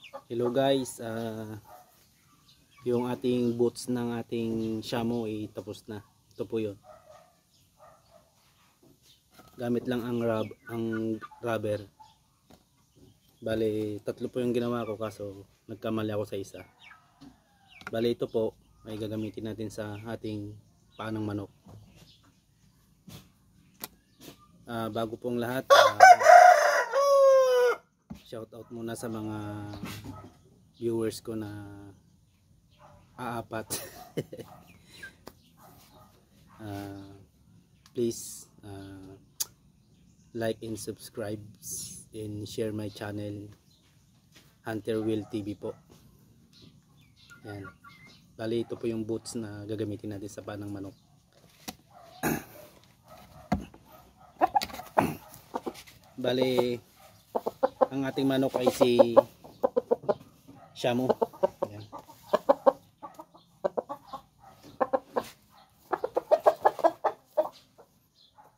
Hello guys, yung ating boots ng ating Shamo ay tapos na. Ito po yun. Gamit lang ang rubber. Bale, tatlo po yung ginawa ko kaso nagkamali ako sa isa. Bale, ito po ay gagamitin natin sa ating paanang manok. Bago pong lahat, shout out muna sa mga viewers ko na aapat. Please like and subscribe and share my channel, Hunter Will TV po. Yan. Bali, ito po yung boots na gagamitin natin sa panang manok. Bali, ang ating manok ay si Shamo. Yan.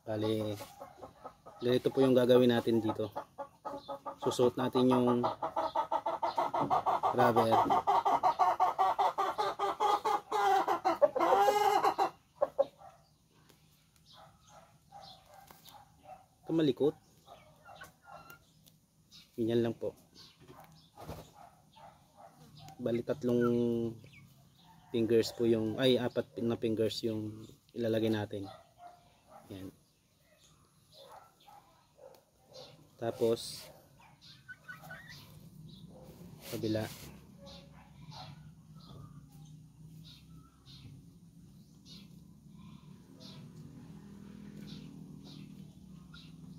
Bali, ganito po yung gagawin natin dito. Susuot natin yung rubber. Malikot. Ganyan lang po. Bali, tatlong fingers po yung, ay, apat na fingers yung ilalagay natin. Yan. Tapos kabila.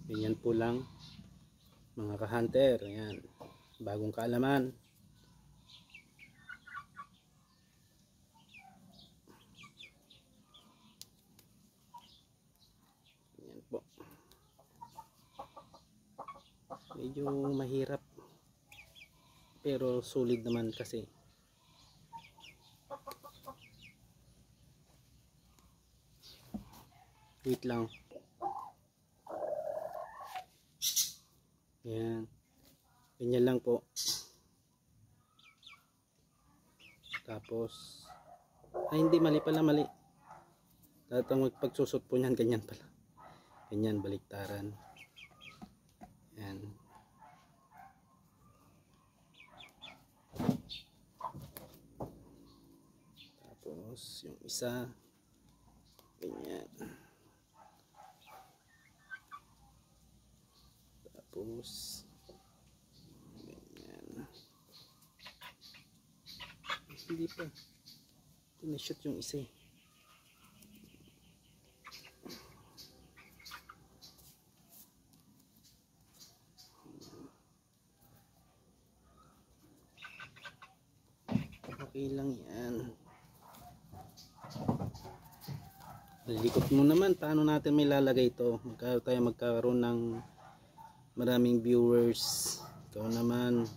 Ganyan po lang mga ka-hunter. Ayan, bagong kaalaman. Ayan po. Medyo mahirap pero solid naman kasi. Wait lang. Ayan. Ganyan lang po. Tapos, ay hindi, mali pala, mali. Tatang pagsusot po niyan, ganyan pala. Ganyan, baliktaran. Ayan. Tapos, yung isa, ganyan. Tapos, ganyan. Hindi pa. Tinashoot yung isa eh. Okay lang yan. Lilikot mo naman. Paano natin may lalagay ito? Tayo magkaroon ng maraming viewers. Ikaw naman,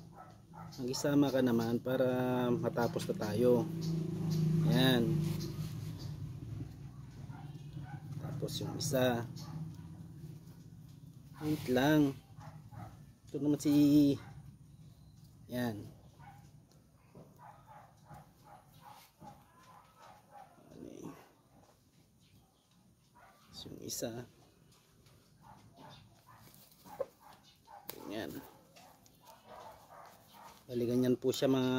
mag-isama ka naman para matapos na tayo. Yan. Tapos yung isa. Wait lang. Ito naman si, yan. Yung isa. Ganyan. Bali, ganyan po siya mga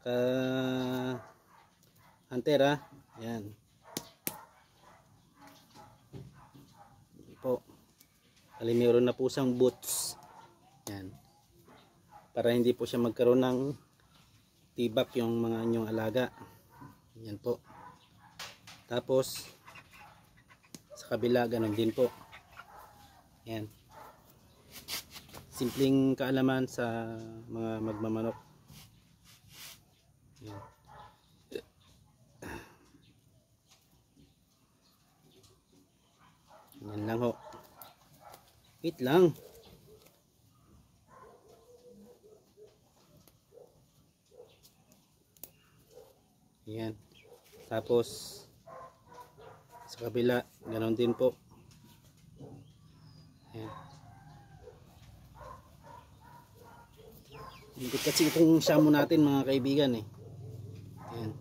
ka-hunter ha. Yan. Po. Bali, meron na po siyang boots. Yan. Para hindi po siya magkaroon ng tibak yung mga inyong alaga. Yan po. Tapos sa kabila, ganun din po. Yan. Simpleng kaalaman sa mga magmamanok. Yan. Yan lang ho. Wait lang. Yan. Tapos sa kabila, ganoon din po. Ayan. Hindi kasi itong shamo natin mga kaibigan eh. Ayan.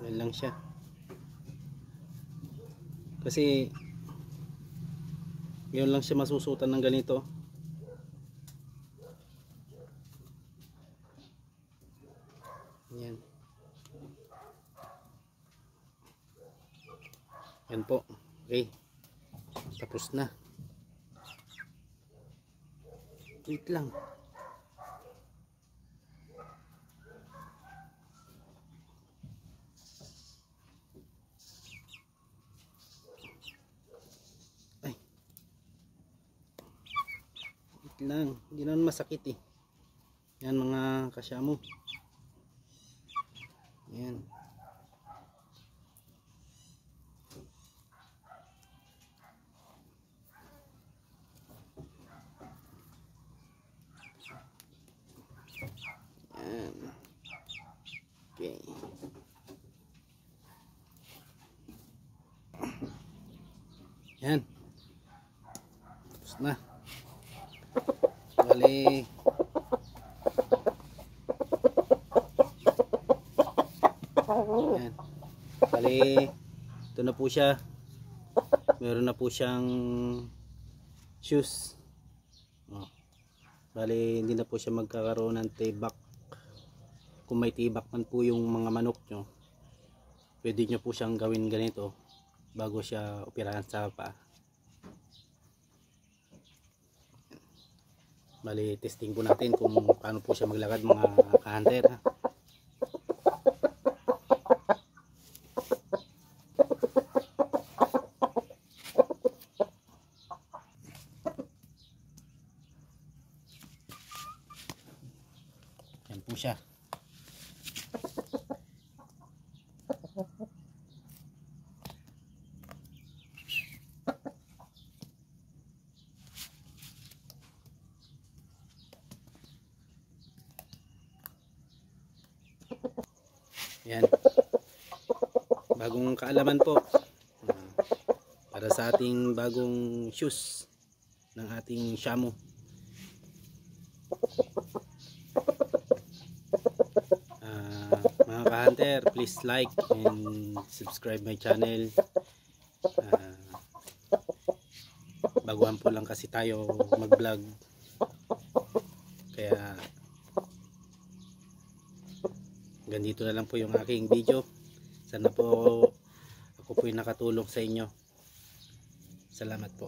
Yan lang siya. Kasi yun lang siya masusutan ng ganito. Yan. Yan po. Okay. Tapos na. Wait lang. Ay. Wait lang. Hindi naman masakit eh. Yan mga kasyamo. Yan. Yan. Okay. Yan. Tapos na. Bali. Yan. Bali. Ito na po siya. Meron na po siyang shoes. Oh. Bali, hindi na po siya magkakaroon ng tibak. Kung may tibak man po yung mga manok nyo, pwede nyo po siyang gawin ganito bago siya operahan sa paa. Bali, testing po natin kung paano po siya maglakad mga ka-hunter. Yan po siya. Yan. Bagong kaalaman po. Para sa ating bagong shoes ng ating shamo. Mga ka-hunter, please like and subscribe my channel. Baguhan po lang kasi tayo mag-vlog. Kaya ganito na lang po yung aking video. Sana po ako po yung nakatulong sa inyo. Salamat po.